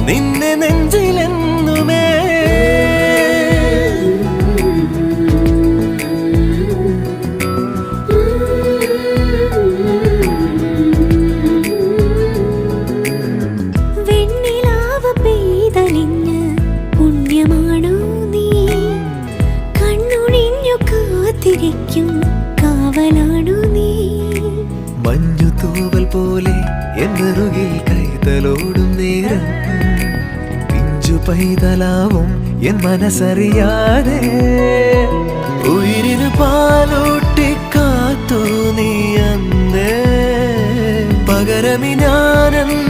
നിന്നെ നെഞ്ചിലെന്നുമേ. വെണ്ണിലാവ് പെയ്തലിഞ്ഞ് പുണ്യമാണോ നീ? കണ്ണുണിഞ്ഞു കാത്തിരിക്കും കാവലാണോ നീ? മഞ്ഞു തൂവൽ പോലെ എന്നറുകിൽ കൈതലോടും നേരം പിഞ്ചു പൈതലാവും എൻ മനസ്സറിയാതെ. ഉയിരിന് പാലൂട്ടി കാത്തു നീ അന്നേ, പകരമി ഞാനെന്ന്